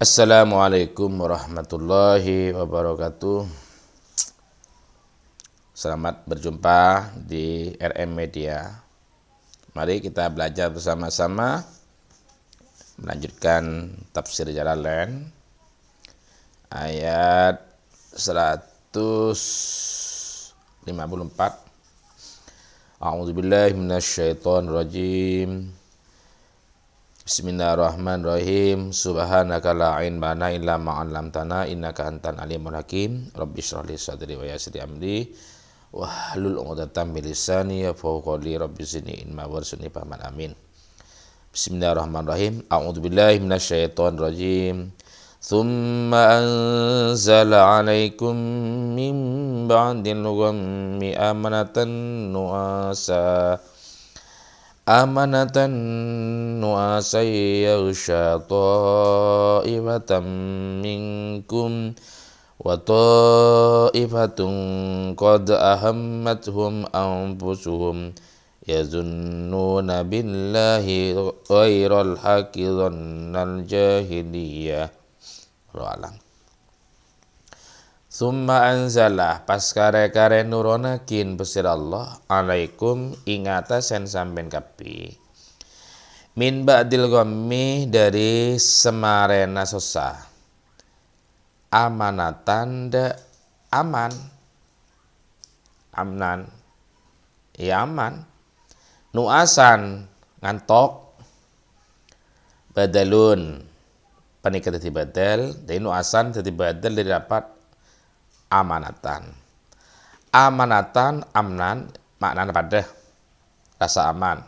Assalamualaikum warahmatullahi wabarakatuh. Selamat berjumpa di RM Media. Mari kita belajar bersama-sama melanjutkan tafsir Jalalain ayat 154. A'udzubillahi minasyaitonirrajim. Bismillahirrahmanirrahim. Subhanaka la ilma lana illa ma 'allamtana innaka antal alimul hakim. Rabbi shrah li sadri wa yassir li amri wahlul 'uqdatam min lisani yafqahu qawli. Rabbi zidni ilma warzuqni fahman. Amin. Bismillahirrahmanirrahim. A'udzubillahi minasyaitonirrajim. Tsumma anzala 'alaikum min ba'dil ghammi amanatan nu'asa yaghsha ta'ifatan minkum wa ta'ifatun qad ahammathum anfusuhum yazunnuna billahi ghairal haqqi dhannal jahiliyah. Wallahu Summa anzalah pas kare-kare nuronakin besir Allah alaikum ingata sen sampean kabeh min ba'dil ghammi dari semarena susah amanatan aman amnan ya aman nuasan ngantok badalun panikat dadi badal dari nuasan dadi badal dari dapat amanatan amnan maknanya pada rasa aman.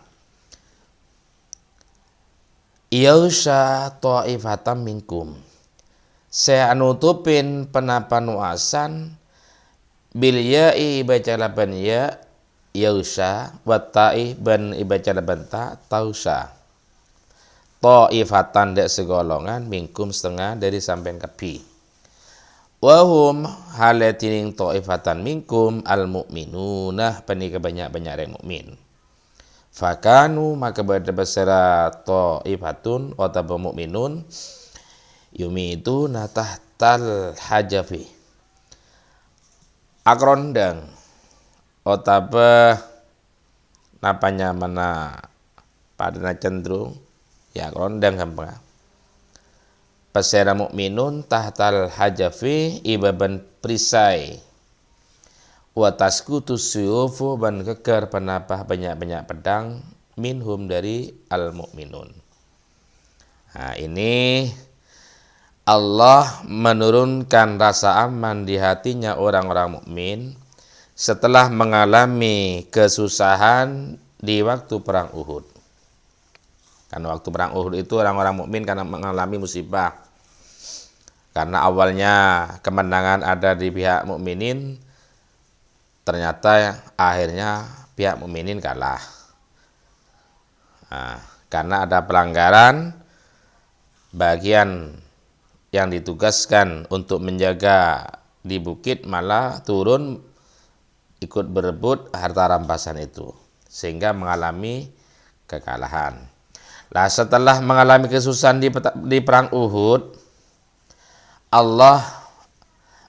Yausha ta'ifatan minkum saya nutupin penapa nuasan bil ya'i baca laban ya yausha wa ta'i ban ibaca laban ta tausha ta'ifatan dek segolongan minkum setengah dari sampean kabeh. Wahum halatining ta'ifatan minkum al-mu'minunah panika banyak-banyak orang mukmin. Fakanu maka bersera ta'ifatun atau mu'minun yumitu natahtal hajafi akrondang otapa napanya mana pada cenderung ya akrondang gampang. Pasera mukminun tahtal hajafi ibaban perisai wa taskutu suyufu ban keker penapah banyak-banyak pedang minhum dari al mukminun. Nah, ini Allah menurunkan rasa aman di hatinya orang-orang mukmin setelah mengalami kesusahan di waktu perang Uhud. Karena waktu perang Uhud itu orang-orang mukmin karena mengalami musibah. Karena awalnya kemenangan ada di pihak mukminin, ternyata akhirnya pihak mukminin kalah. Nah, karena ada pelanggaran, bagian yang ditugaskan untuk menjaga di bukit malah turun ikut berebut harta rampasan itu, sehingga mengalami kekalahan. Lah setelah mengalami kesusahan di perang Uhud, Allah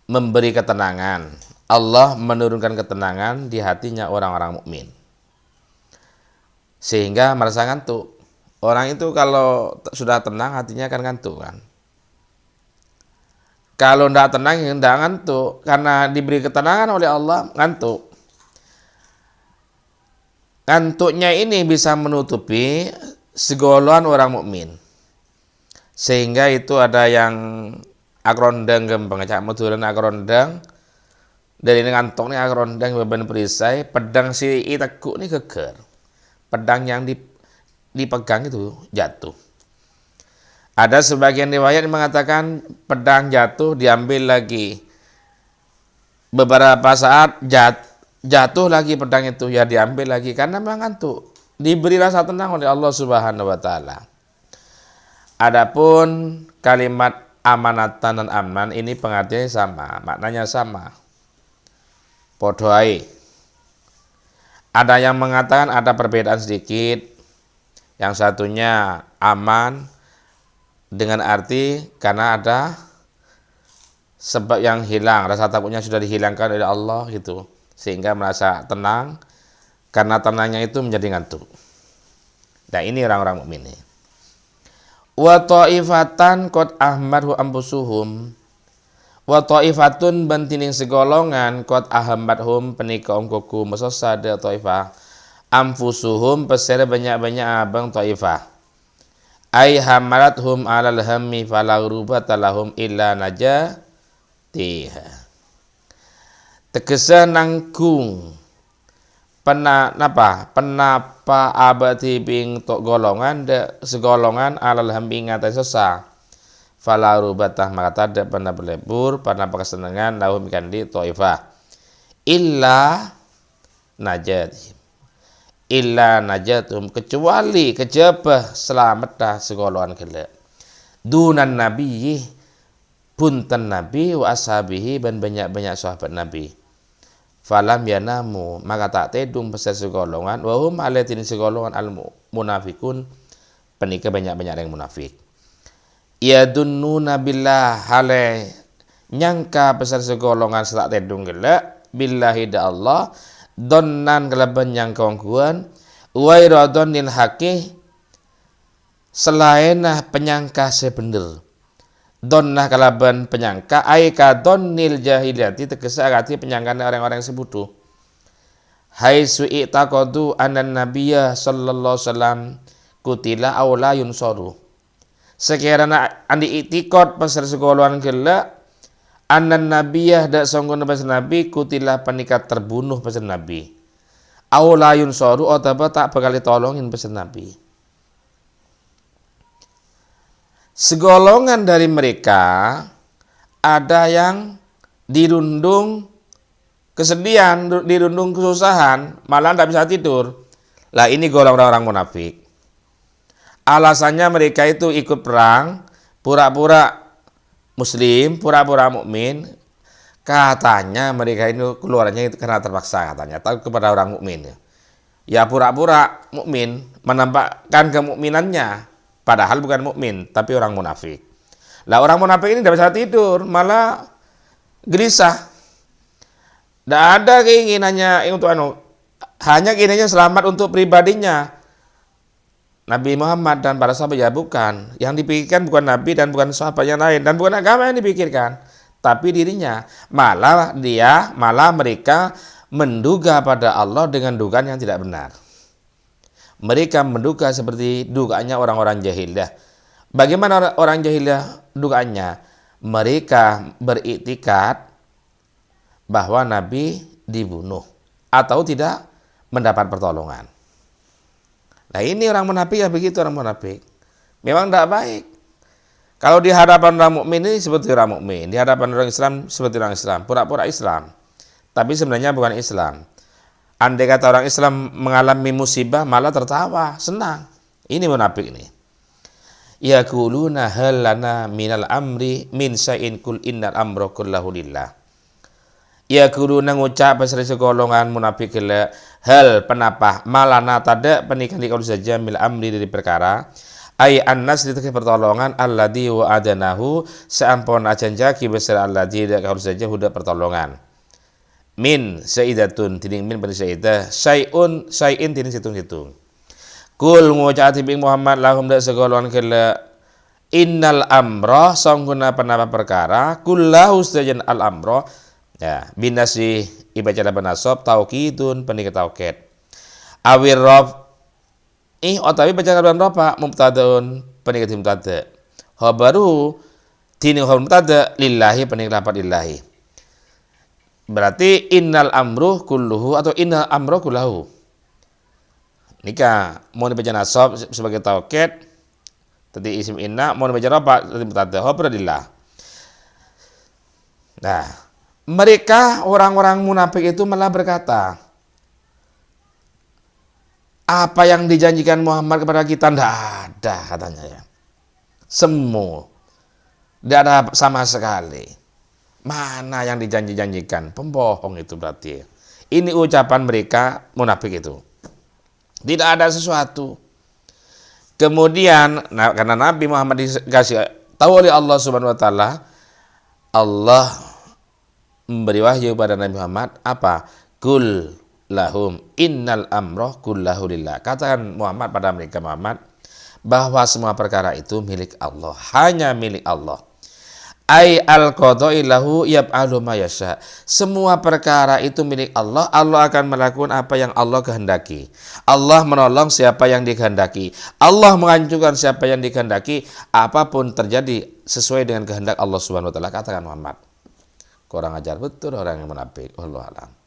memberi ketenangan. Allah menurunkan ketenangan di hatinya orang-orang mukmin. Sehingga merasa ngantuk. Orang itu kalau sudah tenang hatinya akan ngantuk kan. Kalau tidak tenang ya tidak ngantuk. Karena diberi ketenangan oleh Allah ngantuk. Ngantuknya ini bisa menutupi segolongan orang mukmin. Sehingga itu ada yang akrondang gembang cak modulan akrondang dari ngantok nih akrondang beban perisai pedang si itekuk nih geger pedang yang dipegang itu jatuh. Ada sebagian riwayat yang mengatakan pedang jatuh diambil lagi beberapa saat jatuh lagi pedang itu ya diambil lagi karena memang ngantuk diberi rasa tenang oleh Allah Subhanahu wa taala. Adapun kalimat amanatan dan amnan ini pengertiannya sama, maknanya sama. Podoai. Ada yang mengatakan ada perbedaan sedikit. Yang satunya aman dengan arti karena ada sebab yang hilang, rasa takutnya sudah dihilangkan oleh Allah gitu, sehingga merasa tenang, karena tenangnya itu menjadi ngantuk. Nah ini orang-orang mukmin ini. Wa ta'ifatan qad ahmadhu ampusuhum, wa ta'ifatun bantining segolongan qad ahmadhum penika ongkoku mesosa de ta'ifah amfusuhum peser banyak-banyak abang ta'ifah ai hamalathum alal hammi fala rubata lahum illa najatiha. Tegese nanggung penapa abadi ping tok golongan de segolongan alal hammi ngatai sesa fala rubatah maka tak pernah berlebur pernah kesenangan lahum kandi ta'ifah illa najatum kecuali kejabah selamat dah segolongan kelak dunan nabi punten nabi wa ashabihi dan banyak-banyak sahabat nabi falam yanamu maka tak tedung besar segolongan wa hum alatin segolongan al munafikun penika banyak-banyak yang munafik yadunnuna billah hale nyangka besar segolongan setak tedung gelak billahi da Allah donnan kelaban yang kongkuan wairadonil haqi selain penyangka sebener donnah kalaban penyangka aika donnil jahiliyati tegese arti penyangkane orang-orang yang sebodoh hai su'i taqadu anan nabiyya sallallahu alaihi wasallam kutila aw la yunsaru sekiranya andi itikad pasal segolongan gelak anan nabiyah dak sanggon pasal nabi kutila panikat terbunuh pasal nabi aw la yunsaru atau tak bakal ditolongin pasal nabi. Segolongan dari mereka ada yang dirundung kesedihan, dirundung kesusahan, malah tidak bisa tidur. Lah ini golongan orang munafik. Alasannya mereka itu ikut perang, pura-pura muslim, pura-pura mukmin. Katanya mereka itu keluarnya itu karena terpaksa katanya, takut kepada orang mukmin. Ya pura-pura mukmin, menampakkan kemukminannya. Padahal bukan mukmin, tapi orang munafik. Lah orang munafik ini tidak bisa tidur, malah gelisah. Tidak ada keinginannya untuk hanya keinginannya selamat untuk pribadinya. Nabi Muhammad dan para sahabat ya bukan. Yang dipikirkan bukan Nabi dan bukan sahabat yang lain dan bukan agama yang dipikirkan, tapi dirinya. Malah mereka menduga pada Allah dengan dugaan yang tidak benar. Mereka menduga seperti dugaannya orang-orang jahiliyah. Bagaimana orang jahiliyah dugaannya? Mereka beriktikad bahwa Nabi dibunuh atau tidak mendapat pertolongan. Nah ini orang munafik ya begitu orang munafik. Memang tidak baik. Kalau di hadapan orang mukmin ini seperti orang mukmin, di hadapan orang Islam seperti orang Islam, pura-pura Islam. Tapi sebenarnya bukan Islam. Andai kata orang Islam mengalami musibah malah tertawa, senang. Ini munafik ini. Yaquluna hal lana minal amri min syai'in kul innal amra kullahu lillah. Yaquluna ngucap pasal segolongan munafik gila hal penapa malana tada penikan dikau saja mil amri dari perkara ay annas ditekih pertolongan alladzi wa adanahu seampun ajan jaki besar alladzi dikau saja huda pertolongan. Min saidatun tiding min pada saidah syai'in tiding situng-situng kul ngucap tibing Muhammad lahum dak segolongan kala innal amra sangguna penapa perkara kullahu sajan al amra ya binasi ibaca laban nasab taukidun penik tauqid awir raf otawi baca laban rafa mubtadaun penik mubtada khabaru tiding khabar mubtada lillahi penik lapat lillahi. Berarti innal amruh kulluhu atau innal amru kullahu. Nikah mau dibaca nasab sebagai taukid, tadi isim inna mau dibaca rafa tadi mubtada khabarillah. Nah, mereka orang-orang munafik itu malah berkata, apa yang dijanjikan Muhammad kepada kita tidak ada katanya ya. Semu. Tidak ada sama sekali. Mana yang dijanjikan? Pembohong itu berarti. Ini ucapan mereka munafik itu. Tidak ada sesuatu. Kemudian karena Nabi Muhammad dikasih tahu oleh Allah Subhanahu wa taala, Allah memberi wahyu pada Nabi Muhammad apa? Kul lahum innal amroh kullahu lillah. Katakan Muhammad pada mereka Muhammad bahwa semua perkara itu milik Allah, hanya milik Allah. Ai al-qadha'i lahu yaf'alu ma yasha. Semua perkara itu milik Allah. Allah akan melakukan apa yang Allah kehendaki. Allah menolong siapa yang dikehendaki. Allah menghancurkan siapa yang dikehendaki. Apapun terjadi sesuai dengan kehendak Allah Subhanahu wa taala. Katakan Muhammad. Kurang ajar betul orang yang munafik. Wallahu a'lam.